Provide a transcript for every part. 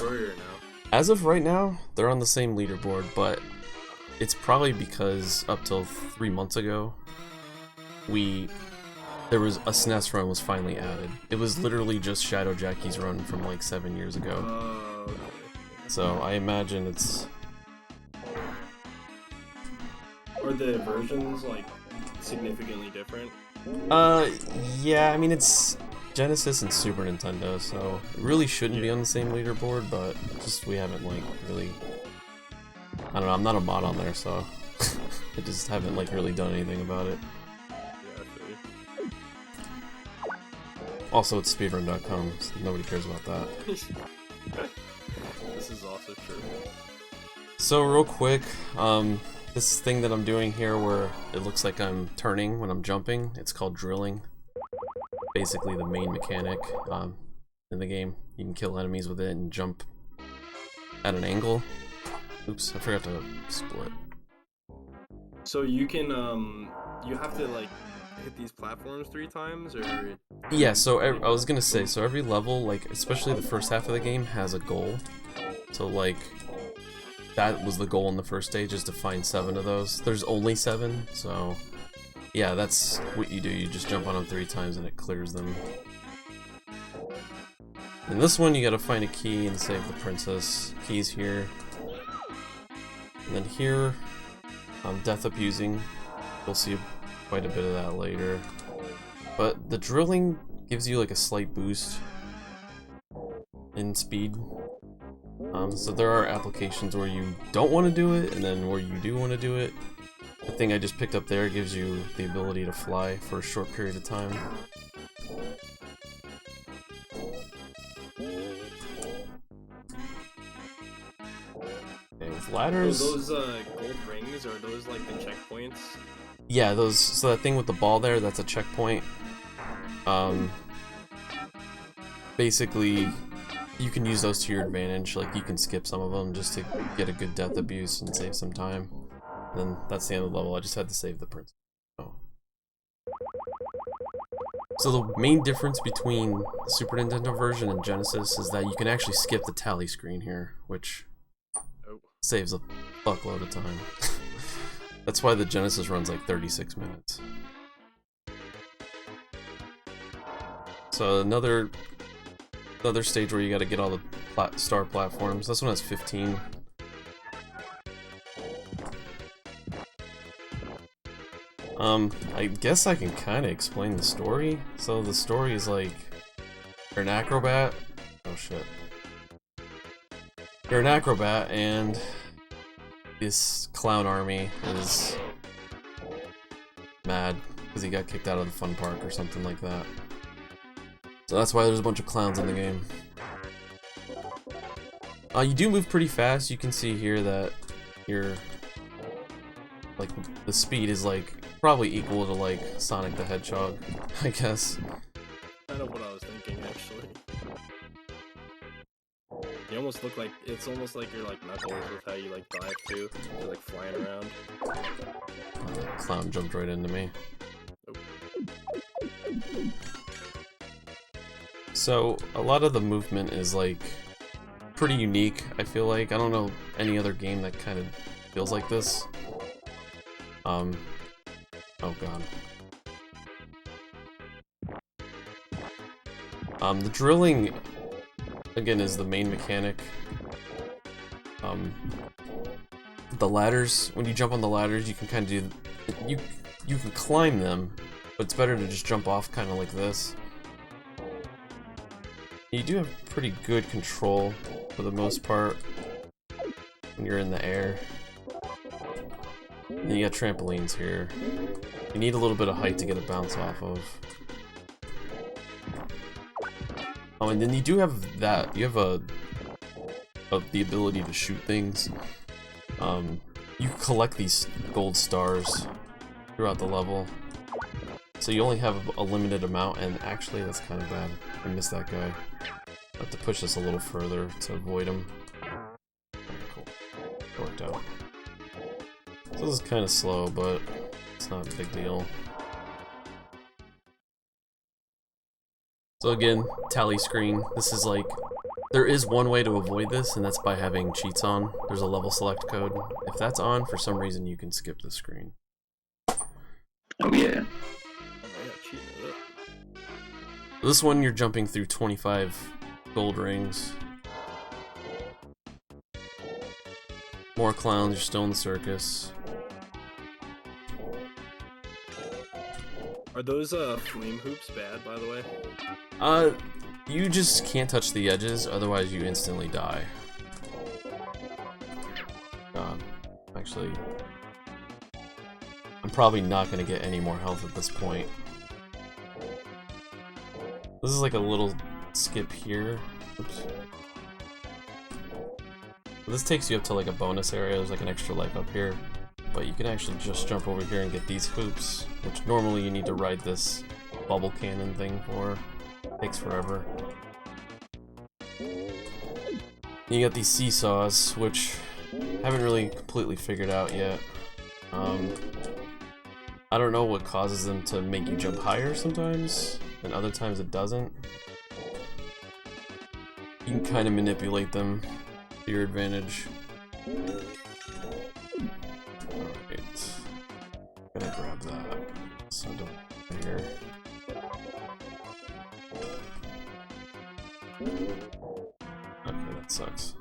story or no? As of right now, they're on the same leaderboard, but it's probably because up till 3 months ago, there was a SNES run was finally added. It was literally just Shadow Jackie's run from like 7 years ago. Okay. So I imagine it's... Are the versions like significantly different? Yeah, I mean it's Genesis and Super Nintendo, so it really shouldn't be on the same leaderboard, but just we haven't like really... I don't know, I'm not a mod on there, so I just haven't like really done anything about it. Also, it's speedrun.com, so nobody cares about that. This is also true. So real quick, this thing that I'm doing here where it looks like I'm turning when I'm jumping, it's called drilling. Basically the main mechanic in the game. You can kill enemies with it and jump at an angle. Oops, I forgot to split. So you can, you have to like hit these platforms 3 times, or? Yeah, so I was gonna say, so every level, like, especially the first half of the game, has a goal. So, like, that was the goal in the first stage, is to find 7 of those. There's only 7, so, yeah, that's what you do. You just jump on them 3 times and it clears them. In this one, you gotta find a key and save the princess. Key's here. And then here, death abusing. You'll see quite a bit of that later. But the drilling gives you like a slight boost in speed. So there are applications where you don't want to do it, and then where you do want to do it. The thing I just picked up there gives you the ability to fly for a short period of time. Okay, with ladders... Those gold rings, are those like the checkpoints? Yeah, those. So that thing with the ball there, that's a checkpoint. Basically, you can use those to your advantage. Like, you can skip some of them just to get a good death abuse and save some time. And then that's the end of the level. I just had to save the princess. Oh. So the main difference between the Super Nintendo version and Genesis is that you can actually skip the tally screen here, which saves a fuckload of time. That's why the Genesis runs like 36 minutes. So another stage where you gotta get all the star platforms. This one has 15. I guess I can kind of explain the story. So the story is like, you're an acrobat. Oh shit. You're an acrobat, and this clown army is mad because he got kicked out of the fun park or something like that. So that's why there's a bunch of clowns in the game. You do move pretty fast. You can see here that your like the speed is like probably equal to like Sonic the Hedgehog, I guess. Kind of what I was thinking, actually. You almost look like, it's almost like you're like Knuckles with how you like dive too. You're like flying around. Clown jumped right into me. Oh. So a lot of the movement is like pretty unique, I feel like. I don't know any other game that kind of feels like this. Oh god. The drilling, again, is the main mechanic. The ladders, when you jump on the ladders, you can kind of do... You can climb them, but it's better to just jump off kind of like this. You do have pretty good control, for the most part, when you're in the air. And then you got trampolines here. You need a little bit of height to get a bounce off of. Oh, and then you do have that. You have the ability to shoot things. You collect these gold stars throughout the level. So you only have a limited amount, and actually that's kind of bad. I missed that guy. I have to push this a little further to avoid him. Okay, cool. Worked out. So this is kind of slow, but it's not a big deal. So again, tally screen. This is like There is one way to avoid this, and that's by having cheats on. There's a level select code. If that's on, for some reason you can skip the screen. Oh yeah. This one you're jumping through 25 gold rings. More clowns, you're still in the circus. Are those flame hoops bad, by the way? You just can't touch the edges, otherwise you instantly die. Actually, I'm probably not gonna get any more health at this point. This is like a little skip here. Oops. This takes you up to like a bonus area. There's like an extra life up here. But you can actually just jump over here and get these hoops, which normally you need to ride this bubble cannon thing for. Takes forever. You got these seesaws, which I haven't really completely figured out yet. I don't know what causes them to make you jump higher sometimes, and other times it doesn't. You can kind of manipulate them to your advantage. Alright. Gonna grab that. Send it here. Okay, that sucks.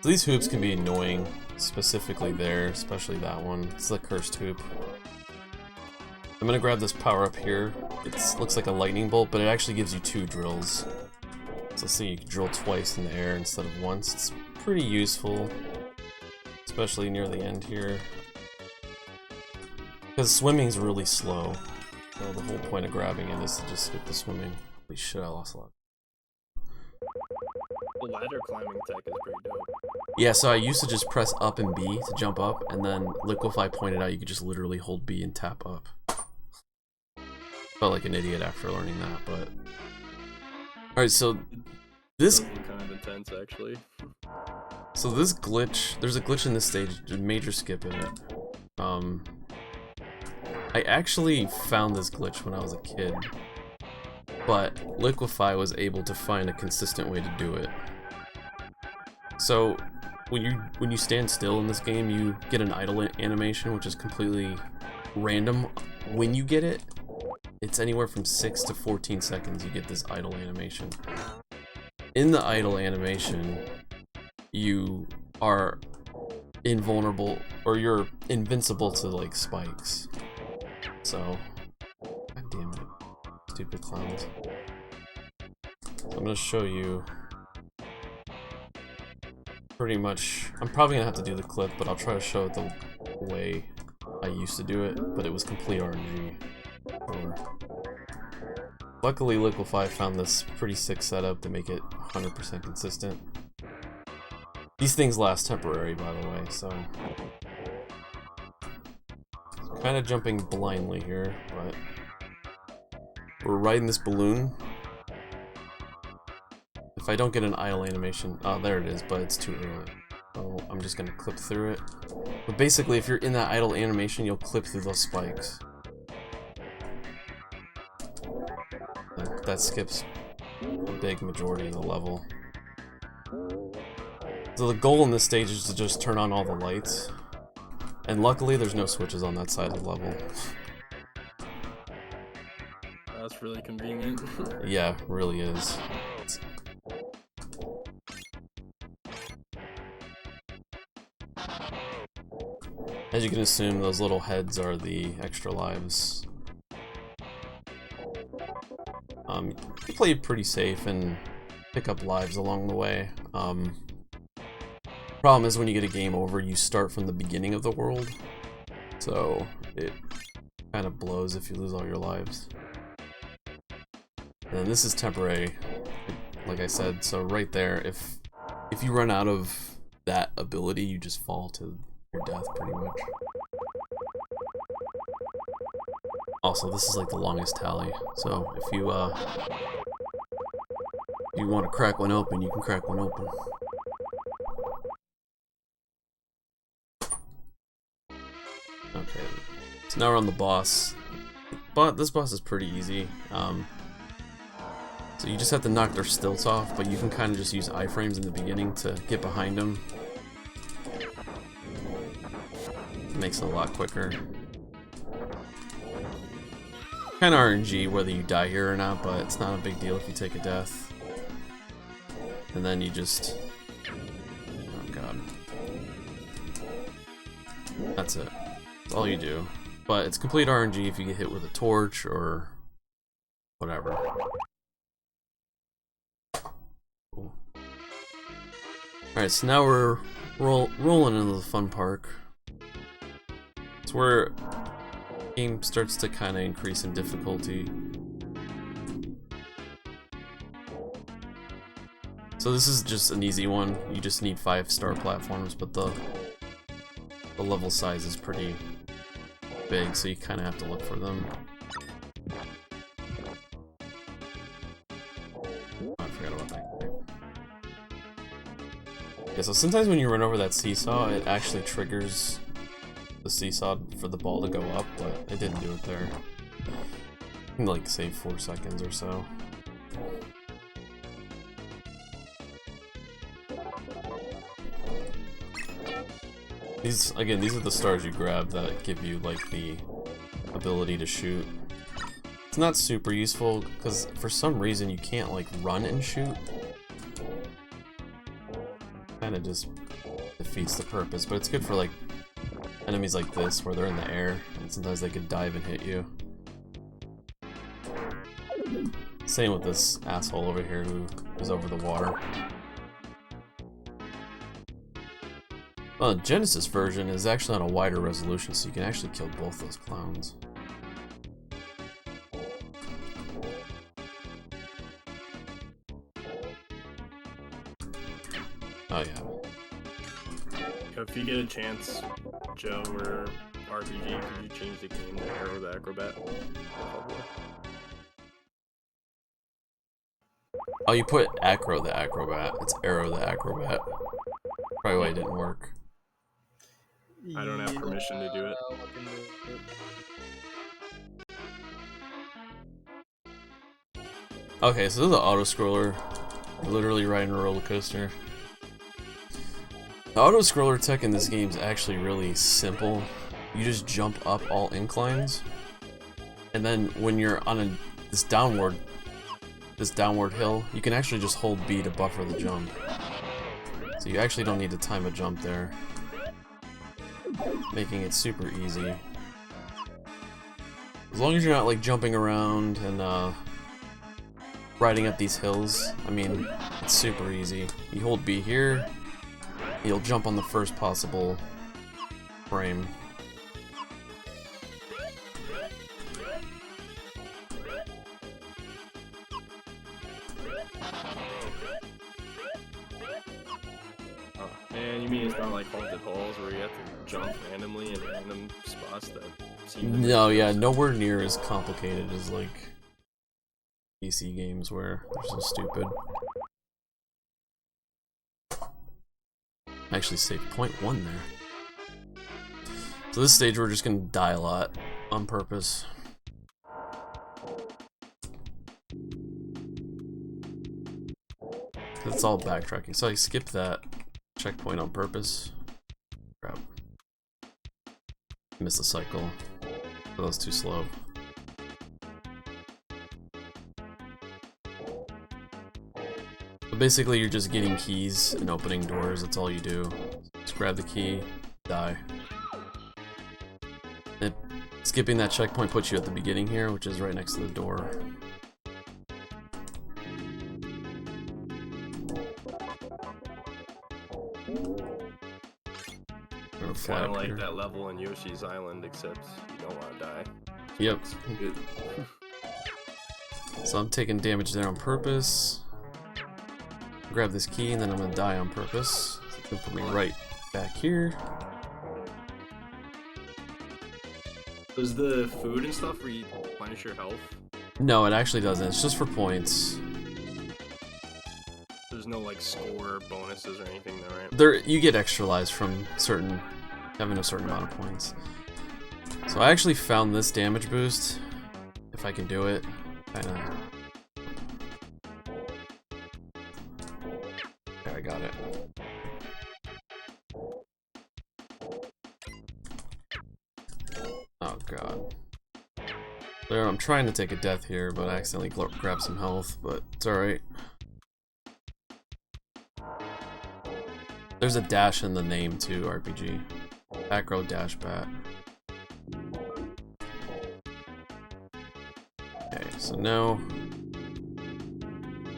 So these hoops can be annoying, specifically there, especially that one. It's the cursed hoop. I'm gonna grab this power up here. It looks like a lightning bolt, but it actually gives you 2 drills. So see, you can drill twice in the air instead of once. It's pretty useful, especially near the end here. Because swimming's really slow. So the whole point of grabbing it is to just skip the swimming. Holy shit, I lost a lot. The ladder climbing tech is pretty dope. Yeah, so I used to just press up and B to jump up, and then Liquify pointed out you could just literally hold B and tap up. Felt like an idiot after learning that, but... Alright, so this... kind of intense, actually. So this glitch, there's a glitch in this stage, a major skip in it. I actually found this glitch when I was a kid, but Liquify was able to find a consistent way to do it. So when you stand still in this game, you get an idle animation, which is completely random when you get it. It's anywhere from 6 to 14 seconds you get this idle animation. In the idle animation, you are invulnerable, or you're invincible to like spikes. So, god damn it, stupid clowns. So I'm gonna show you pretty much. I'm probably gonna have to do the clip, but I'll try to show it the way I used to do it, but it was complete RNG. Luckily, Liquify found this pretty sick setup to make it 100% consistent. These things last temporary, by the way, so... kind of jumping blindly here, but... we're riding this balloon. If I don't get an idle animation... oh, there it is, but it's too early. So I'm just gonna clip through it. But basically, if you're in that idle animation, you'll clip through those spikes. That skips a big majority of the level. So the goal in this stage is to just turn on all the lights. And luckily there's no switches on that side of the level. That's really convenient. Yeah, really is. As you can assume, those little heads are the extra lives. You play it pretty safe and pick up lives along the way. Problem is, when you get a game over, you start from the beginning of the world, so it kind of blows if you lose all your lives. And this is temporary, like I said, so right there, if you run out of that ability, you just fall to your death, pretty much. Also, this is like the longest tally, so if you want to crack one open, you can crack one open. Okay, so now we're on the boss. But this boss is pretty easy. So you just have to knock their stilts off, but you can kind of just use iframes in the beginning to get behind them. It makes it a lot quicker. Kind of RNG whether you die here or not, but it's not a big deal if you take a death. And then you just... oh god. That's it. That's all you do. But it's complete RNG if you get hit with a torch or whatever. Cool. Alright, so now we're rolling into the fun park. It's where the game starts to kind of increase in difficulty. So this is just an easy one. You just need 5-star platforms, but the level size is pretty big, so you kind of have to look for them. Oh, I forgot about that. Yeah, so sometimes when you run over that seesaw, it actually triggers the seesaw for the ball to go up, but it didn't do it there. You can like save 4 seconds or so. These are the stars you grab that give you like the ability to shoot. It's not super useful because for some reason you can't like run and shoot. Kinda just defeats the purpose, but it's good for like enemies like this where they're in the air and sometimes they could dive and hit you. Same with this asshole over here who is over the water. Well, the Genesis version is actually on a wider resolution, so you can actually kill both those clowns. Oh yeah. If you get a chance, Joe or RPG, could you change the game to Aero the Acro-bat? Oh, you put Acro the Acro-bat. It's Aero the Acro-bat. Probably why it didn't work. I don't have permission to do it. Okay, so this is an auto-scroller. You're literally riding a roller coaster. The auto-scroller tech in this game is actually really simple. You just jump up all inclines, and then when you're on this downward hill, you can actually just hold B to buffer the jump. So you actually don't need to time a jump there, making it super easy. As long as you're not like jumping around and riding up these hills, I mean, it's super easy. You hold B here, you'll jump on the first possible frame. And you mean it's not like haunted halls where you have to jump randomly in random spots that seem... No, yeah, nowhere near as complicated as like PC games where they're so stupid. I actually saved 0.1 there. So this stage we're just gonna die a lot on purpose. It's all backtracking, so I skipped that checkpoint on purpose. Crap. Missed the cycle. That was too slow. But basically you're just getting keys and opening doors, that's all you do. Just grab the key, die. Skipping that checkpoint puts you at the beginning here, which is right next to the door. Kind of like that level in Yoshi's Island, except you don't want to die. Yep. So I'm taking damage there on purpose. Grab this key and then I'm gonna die on purpose. So it's gonna put me right back here. Does the food and stuff replenish your health? No, it actually doesn't. It's just for points. There's no like score bonuses or anything though, right? There, you get extra lives from having a certain amount of points. So I actually found this damage boost, if I can do it, kinda. Okay, I got it. Oh god. There, I'm trying to take a death here, but I accidentally grabbed some health, but it's alright. There's a dash in the name too, RPG. Acro-bat. Okay, so now...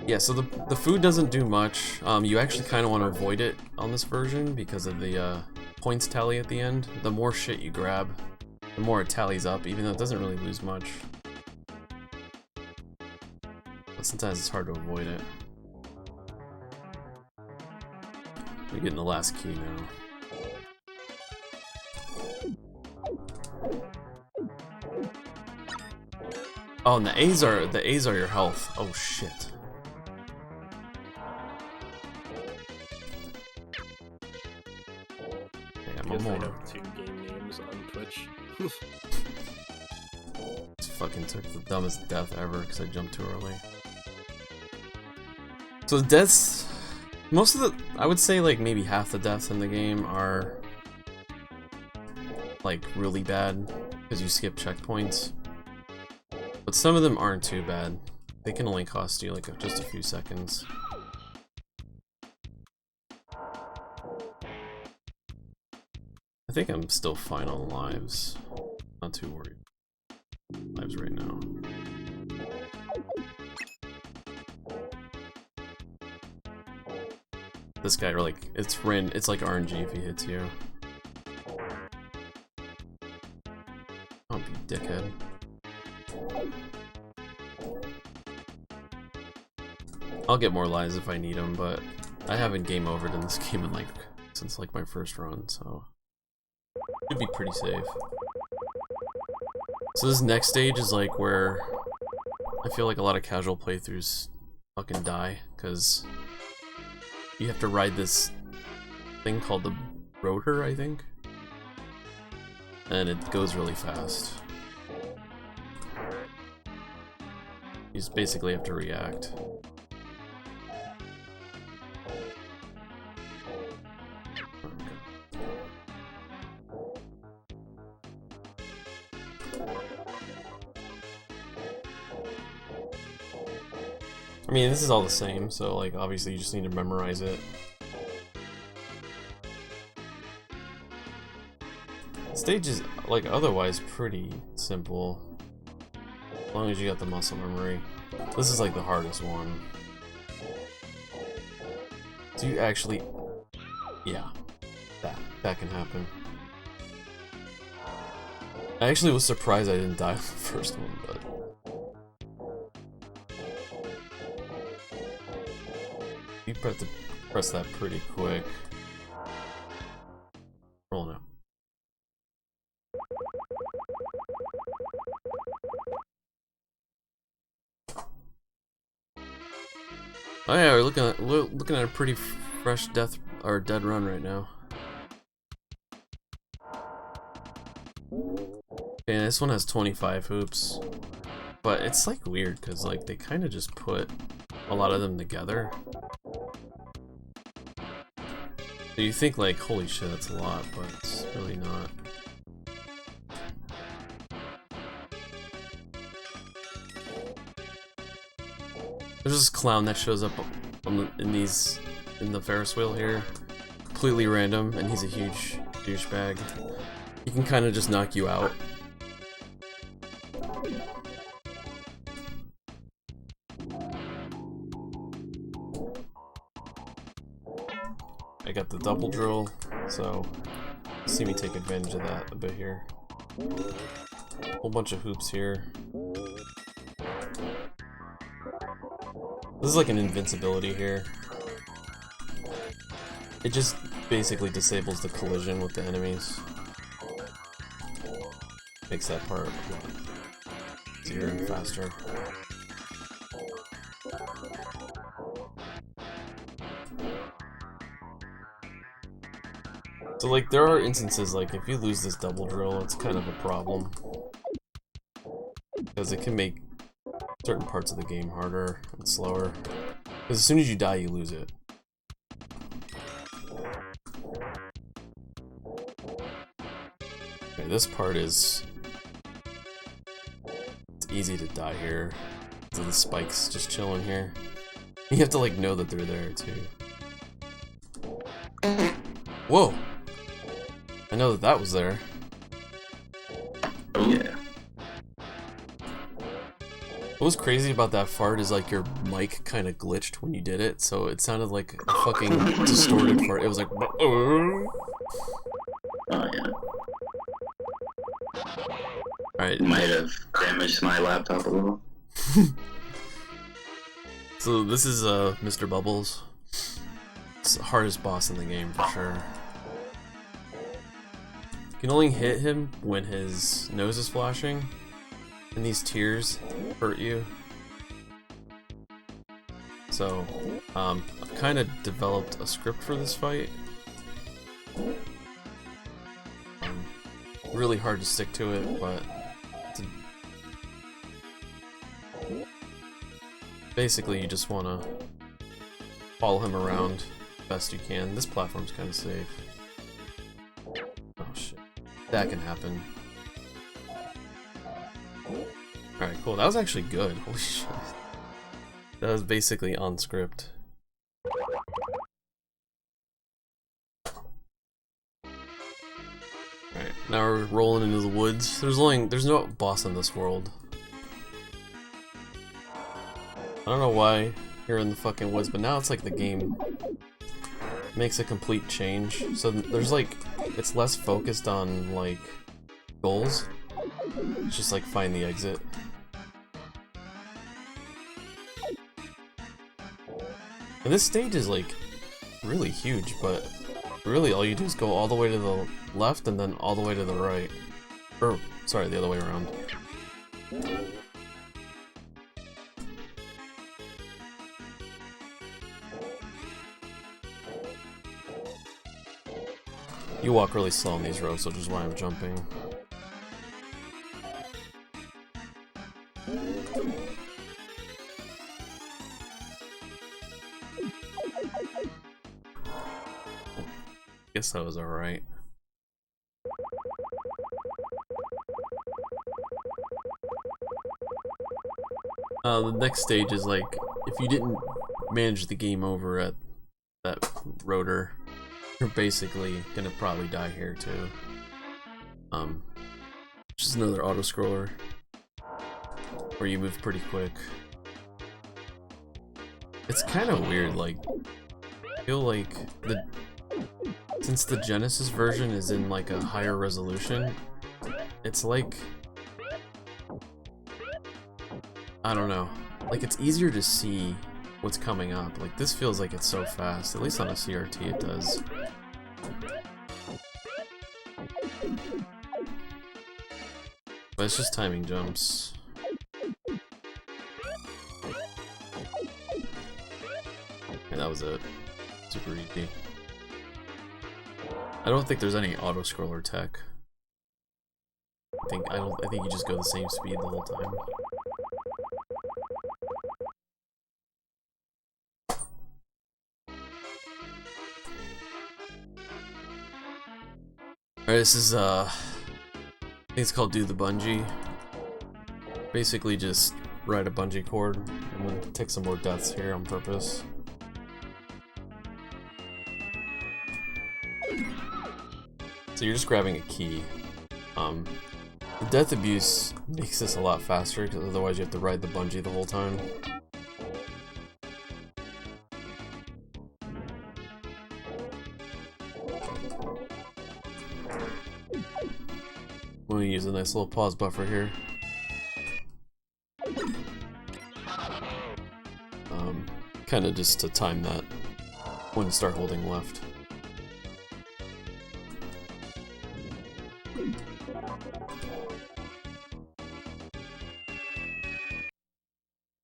Yeah, so the food doesn't do much. You actually kind of want to avoid it on this version because of the points tally at the end. The more shit you grab, the more it tallies up, even though it doesn't really lose much. But sometimes it's hard to avoid it. We're getting the last key now. Oh, and the A's are your health. Oh shit. I have 2 game names on Twitch. Just fucking took the dumbest death ever because I jumped too early. So the deaths, most of the, I would say like maybe half the deaths in the game are like really bad because you skip checkpoints. But some of them aren't too bad. They can only cost you like just a few seconds. I think I'm still fine on lives. Not too worried. Lives right now. This guy, like, it's like RNG if he hits you. Don't be dickhead. I'll get more lives if I need them, but I haven't game overed in this game in like since like my first run, so should be pretty safe. So this next stage is like where I feel like a lot of casual playthroughs fucking die, because you have to ride this thing called the rotor, I think, and it goes really fast. You just basically have to react. I mean, this is all the same, so like obviously you just need to memorize it. The stage is like otherwise pretty simple, as long as you got the muscle memory. This is like the hardest one. Do you actually... Yeah, that can happen. I actually was surprised I didn't die on the first one, but... You have to press that pretty quick. Roll now. Oh yeah, we're looking at a pretty fresh death or dead run right now. And this one has 25 hoops, but it's like weird because like they kind of just put a lot of them together. So you think like, holy shit, that's a lot, but it's really not. There's this clown that shows up in the Ferris wheel here, completely random, and he's a huge douchebag. He can kind of just knock you out. I got the double drill, so see me take advantage of that a bit here. Whole bunch of hoops here. This is like an invincibility here. It just basically disables the collision with the enemies. Makes that part a lot easier and faster. So like there are instances like if you lose this double drill, it's kind of a problem, because it can make certain parts of the game harder and slower. Because as soon as you die, you lose it. Okay, this part is... It's easy to die here. So the spikes just chilling here. You have to like know that they're there too. Whoa! I know that that was there. Oh yeah. What was crazy about that fart is like your mic kind of glitched when you did it, so it sounded like a fucking distorted fart. It was like... Oh yeah. Alright. Might have damaged my laptop a little. So this is Mr. Bubbles. It's the hardest boss in the game for sure. You can only hit him when his nose is flashing, and these tears hurt you. So, I've kind of developed a script for this fight. Really hard to stick to it, but basically you just want to follow him around best you can. This platform's kind of safe. Oh shit. That can happen. Alright, cool. That was actually good. Holy shit. That was basically on script. Alright, now we're rolling into the woods. There's no boss in this world. I don't know why you're in the fucking woods, but now it's like the game makes a complete change. So there's like, it's less focused on like goals. It's just like find the exit. And this stage is like really huge, but really all you do is go all the way to the left and then all the way to the right. Or, sorry, the other way around. You walk really slow on these roads, which is why I'm jumping. Guess that was alright. The next stage is like, if you didn't manage the game over at that rotor, you're basically gonna probably die here too. Just another auto-scroller where you move pretty quick. It's kind of weird, like, I feel like since the Genesis version is in like a higher resolution, it's like, I don't know, like it's easier to see what's coming up. Like this feels like it's so fast, at least on a CRT it does. But it's just timing jumps. And that was it. Super easy. I don't think there's any auto-scroller tech. I think you just go the same speed the whole time. Alright, this is I think it's called Do the Bungee. Basically just ride a bungee cord. I'm gonna take some more deaths here on purpose. So you're just grabbing a key. The death abuse makes this a lot faster because otherwise you have to ride the bungee the whole time. I'm gonna use a nice little pause buffer here. Kind of just to time that when to start holding left.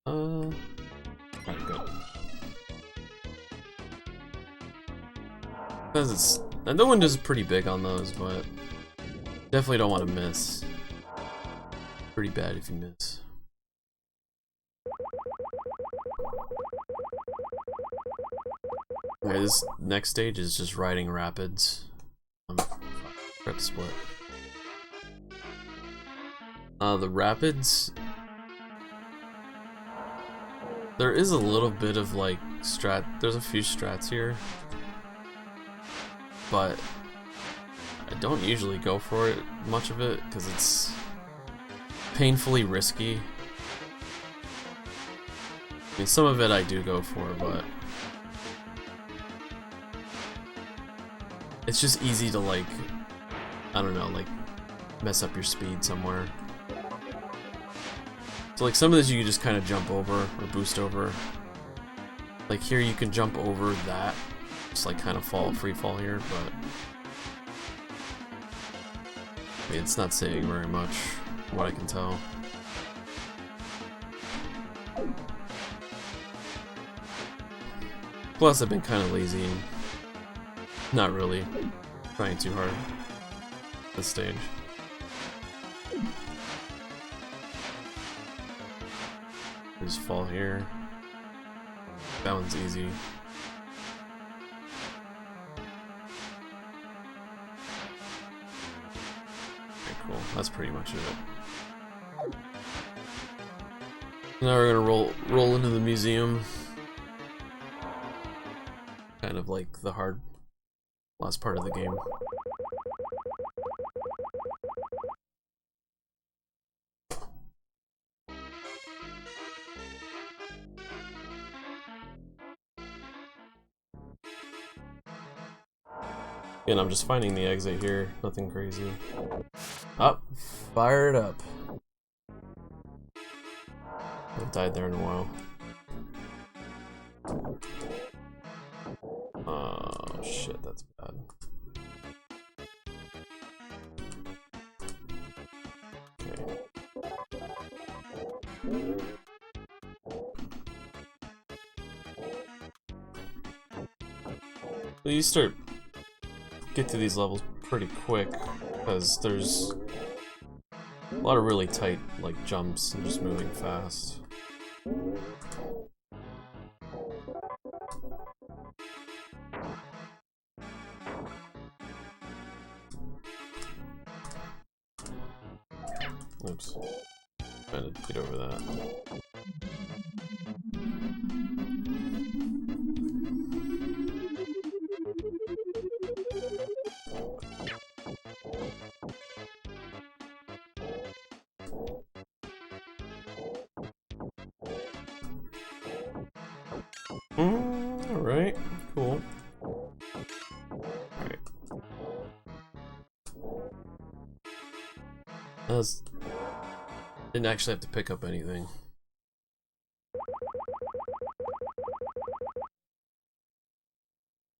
Alright, good. And the window's pretty big on those, but definitely don't want to miss. Pretty bad if you miss. Okay, this next stage is just riding rapids. Prep split. The rapids. There is a little bit of like strat. There's a few strats here, but I don't usually go for it, much of it, because it's painfully risky. I mean, some of it I do go for, but it's just easy to like, I don't know, like mess up your speed somewhere. So like some of this you can just kind of jump over or boost over. Like here you can jump over that, just like kind of free fall here, but I mean, it's not saying very much, from what I can tell. Plus I've been kind of lazy and not really trying too hard at this stage. Just fall here. That one's easy. Okay, cool. That's pretty much it. Now we're gonna roll into the museum. Kind of like the hard last part of the game. And I'm just finding the exit here, nothing crazy. Up, fired up. I've died there in a while. Oh shit, that's bad. Okay. Well, you get to these levels pretty quick because there's a lot of really tight like jumps and just moving fast. Oops. Trying to get over that. Alright, cool. Alright. Didn't actually have to pick up anything. I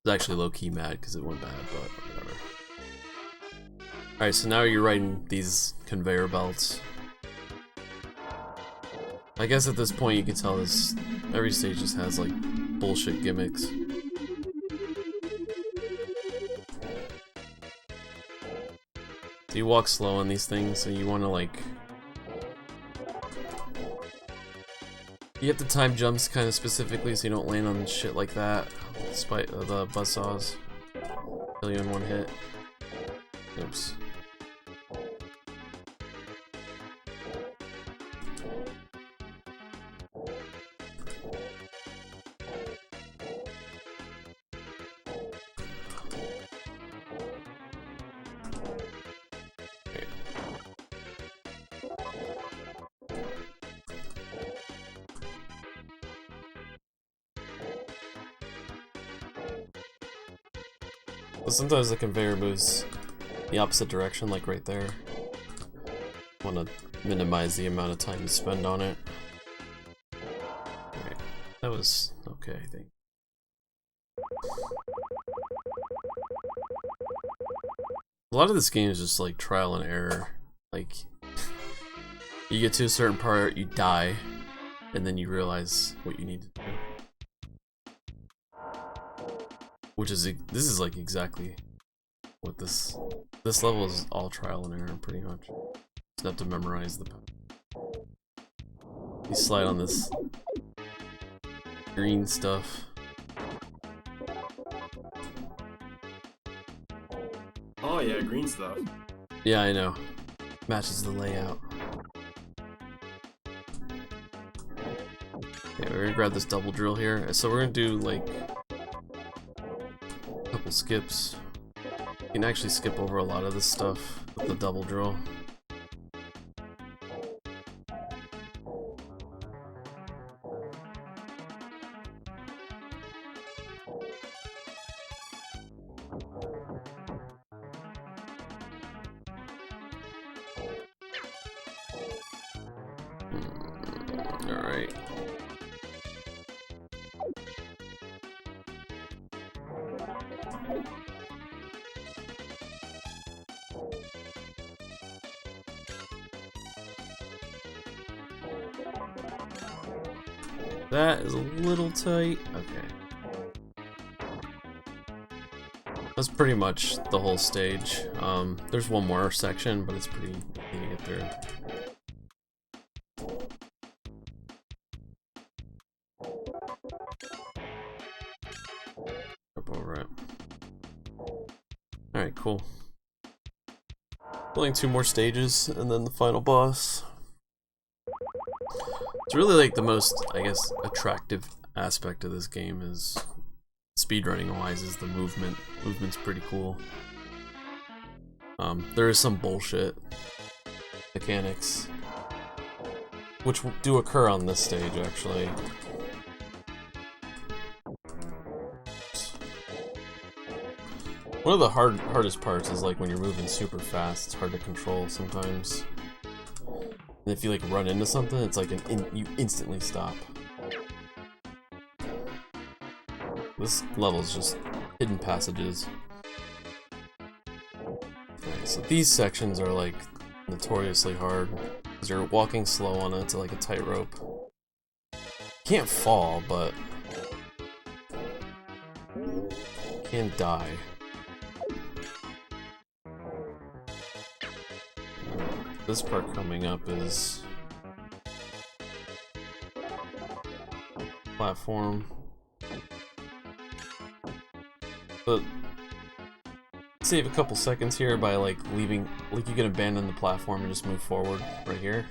was actually low-key mad because it went bad, but whatever. Alright, so now you're riding these conveyor belts. I guess at this point you can tell every stage just has like bullshit gimmicks. So you walk slow on these things, so you want to like... You have to time jumps kind of specifically so you don't land on shit like that, despite the buzzsaws. Kill you in one hit. Oops. But sometimes the conveyor moves the opposite direction, like right there. Want to minimize the amount of time you spend on it. Alright, that was okay, I think. A lot of this game is just like trial and error. Like, you get to a certain part, you die, and then you realize what you need to do. Which is, this is like exactly what this level is, all trial and error pretty much. Just have to memorize the path. You slide on this green stuff. Oh yeah, green stuff. Yeah, I know. Matches the layout. Okay, we're gonna grab this double drill here. So we're gonna do like a couple skips. You can actually skip over a lot of this stuff with the double drill. Alright. That is a little tight. Okay. That's pretty much the whole stage. There's one more section, but it's pretty easy to get through. Up over it. Alright, cool. Only 2 more stages, and then the final boss. It's really like the most, I guess, attractive aspect of this game is speedrunning wise is the movement. Movement's pretty cool. There is some bullshit mechanics which do occur on this stage actually. One of the hardest parts is like when you're moving super fast, it's hard to control sometimes. And if you like run into something, it's like you instantly stop. This level is just hidden passages. Alright, so these sections are like notoriously hard because you're walking slow on it. It's like a tightrope. Can't fall, but can die. This part coming up is platform. But save a couple seconds here by like leaving, like you can abandon the platform and just move forward right here.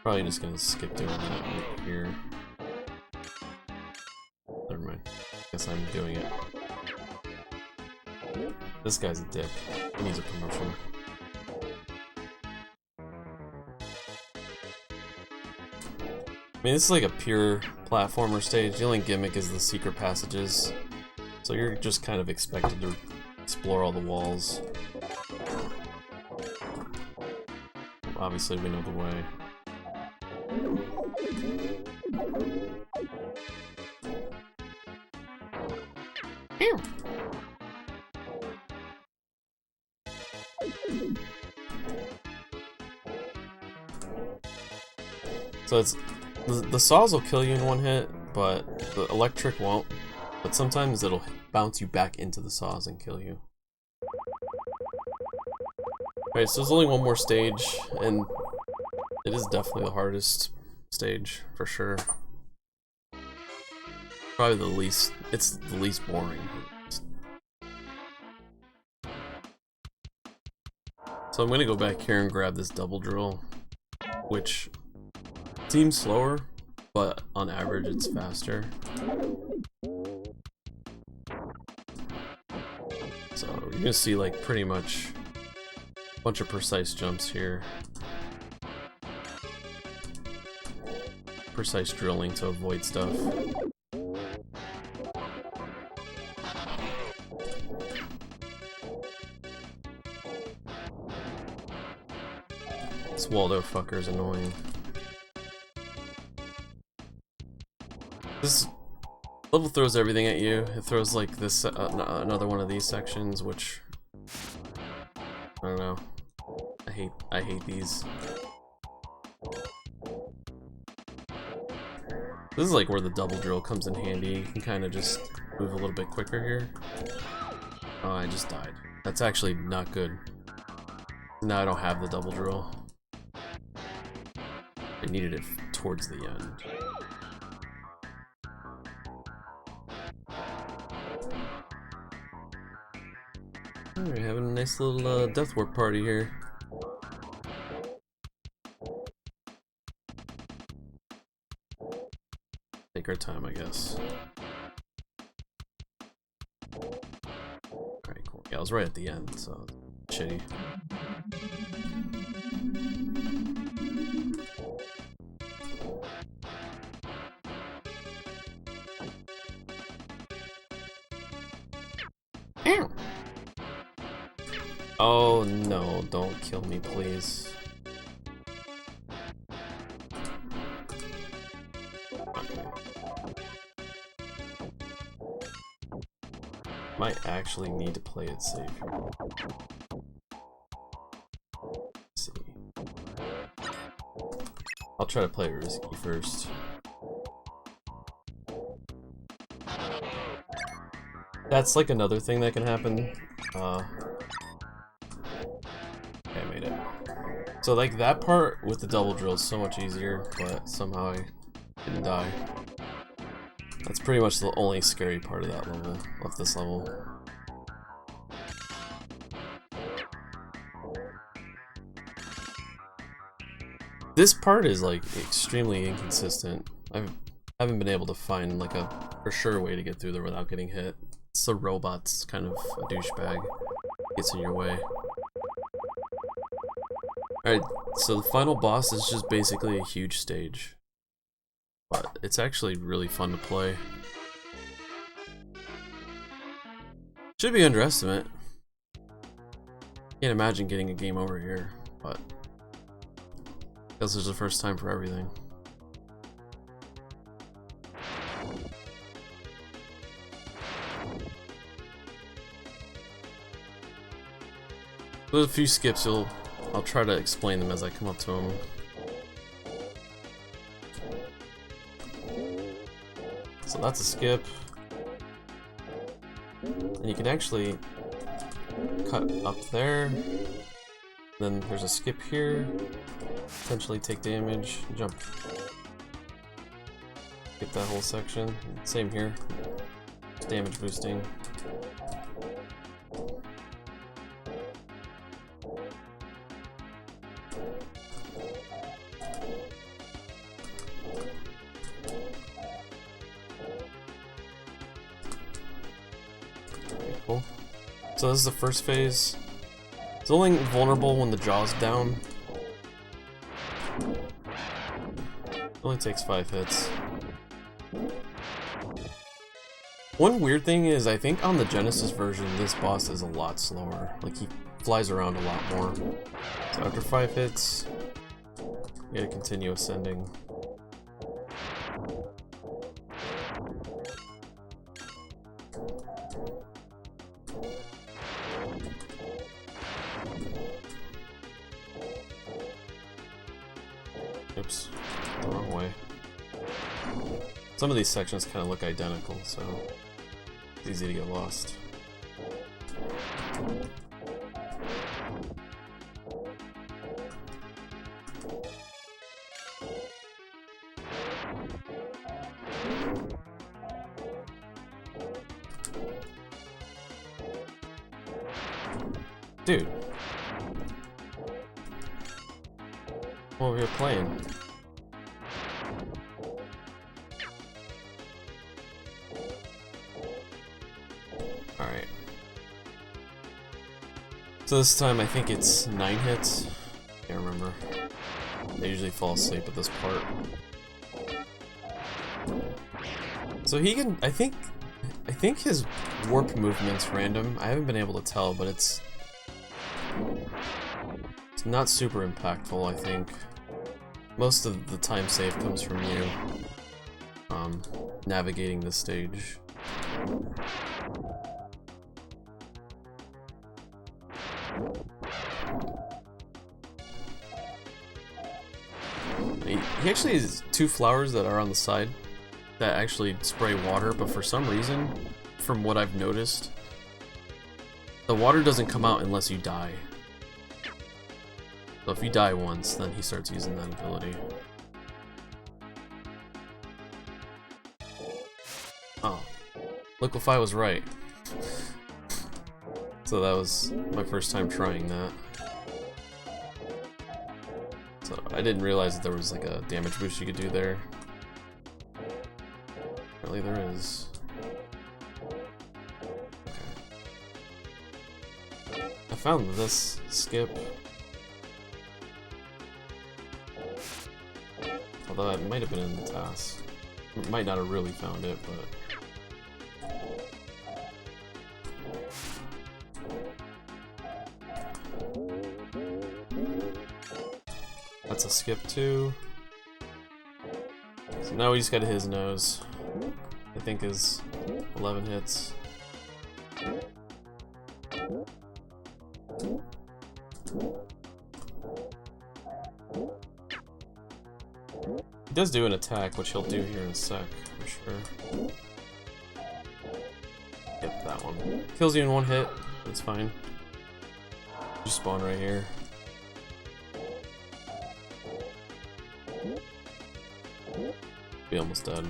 Probably just gonna skip doing that right here. Never mind. Guess I'm doing it. This guy's a dick. He needs a promotion. I mean, this is like a pure platformer stage. The only gimmick is the secret passages. So you're just kind of expected to explore all the walls. Obviously, we know the way. Ew. So it's the saws will kill you in one hit, but the electric won't. But sometimes it'll bounce you back into the saws and kill you. Alright, so there's only one more stage, and it is definitely the hardest stage for sure. Probably the least. It's the least boring. So I'm gonna go back here and grab this double drill, which seems slower, but on average it's faster. So you're gonna see like pretty much a bunch of precise jumps here. Precise drilling to avoid stuff. This Waldo fucker's annoying. This level throws everything at you. It throws like this another one of these sections, which I don't know. I hate these. This is like where the double drill comes in handy. You can kind of just move a little bit quicker here. Oh, I just died. That's actually not good. Now I don't have the double drill. I needed it towards the end. Alright, having a nice little death warp party here. Take our time, I guess. Alright, cool. Yeah, I was right at the end, so shitty. Ow! Oh no, don't kill me, please. Okay. Might actually need to play it safe here. Let's see. I'll try to play it risky first. That's like another thing that can happen. Okay, I made it. So like that part with the double drill is so much easier, but somehow I didn't die. That's pretty much the only scary part of that level, of this level. This part is like extremely inconsistent. I haven't been able to find like a for sure way to get through there without getting hit. It's the robot's kind of a douchebag. Gets in your way. Alright, so the final boss is just basically a huge stage. But it's actually really fun to play. Should be underestimate. Can't imagine getting a game over here, but I guess there's a first time for everything. There's a few skips, I'll try to explain them as I come up to them. So that's a skip. And you can actually cut up there. Then there's a skip here. Potentially take damage, jump. Get that whole section. Same here. Damage boosting. Cool. So this is the first phase. It's only vulnerable when the jaw's down. It only takes 5 hits. One weird thing is I think on the Genesis version this boss is a lot slower. Like he flies around a lot more. So after 5 hits, you gotta continue ascending. Oops, the wrong way. Some of these sections kind of look identical, so it's easy to get lost. Dude. What were you playing? Alright. So this time I think it's 9 hits. Can't remember. I usually fall asleep at this part. So he can, I think his warp movement's random. I haven't been able to tell, but it's not super impactful, I think. Most of the time save comes from you navigating the stage. He actually has 2 flowers that are on the side that actually spray water, but for some reason, from what I've noticed, the water doesn't come out unless you die. So if you die once, then he starts using that ability. Oh. Liquefy was right. So that was my first time trying that. So I didn't realize that there was like a damage boost you could do there. Apparently there is. Okay. I found this skip. Although it might have been in the task. Might not have really found it, but... That's a skip too. So now we just gotta hit his nose. I think is 11 hits. He does do an attack, which he'll do here in a sec, for sure. Yep, that one. Kills you in one hit, that's fine. Just spawn right here. Be almost dead.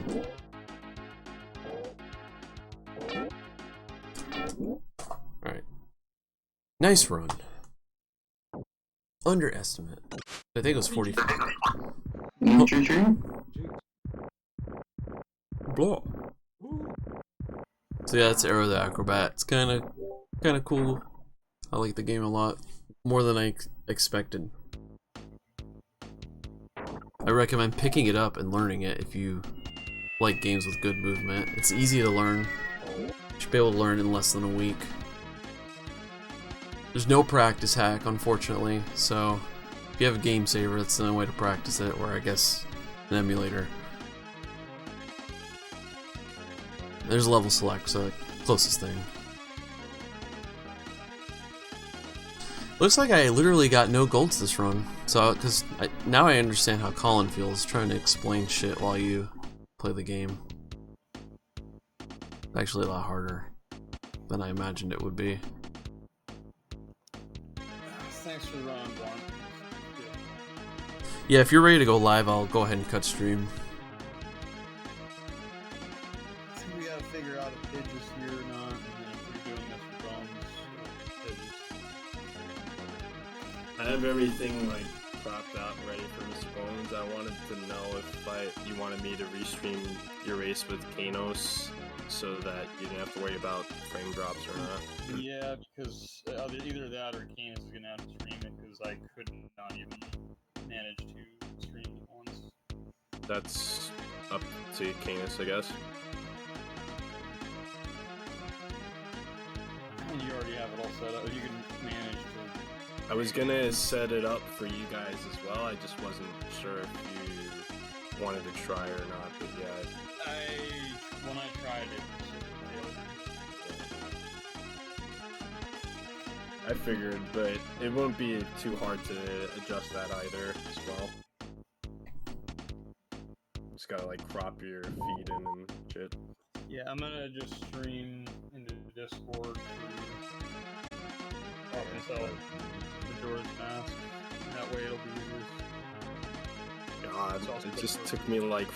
Alright. Nice run. Underestimate. I think it was 45. Blah. So yeah, that's Aero the Acro-bat. It's kind of cool. I like the game a lot, more than I expected. I recommend picking it up and learning it if you like games with good movement. It's easy to learn. You should be able to learn in less than a week. There's no practice hack, unfortunately, so if you have a game saver, that's the only way to practice it, or I guess an emulator. There's level select, so the closest thing. Looks like I literally got no golds this run, so because now I understand how Colin feels trying to explain shit while you play the game. It's actually a lot harder than I imagined it would be. Thanks for the run, Blunt. Yeah, if you're ready to go live, I'll go ahead and cut stream. I think we gotta figure out if Pidge is here or not, and then if we're doing this for Bones, I have everything like cropped out ready for Mr. Bones. I wanted to know if you wanted me to restream your race with Kanos so that you didn't have to worry about frame drops or not. Yeah, because either that or Canis is gonna have to stream it because I could not even manage to stream it once. That's up to Canis, I guess. And you already have it all set up. You can manage to. I was gonna set it up for you guys as well. I just wasn't sure if you wanted to try or not. But yeah. When I tried it, it failed. I figured, but it won't be too hard to adjust that either as well. Just gotta like crop your feed in and shit. Yeah, I'm gonna just stream into Discord for up until Majora's Mask. That way it'll be easier. God, it just took me like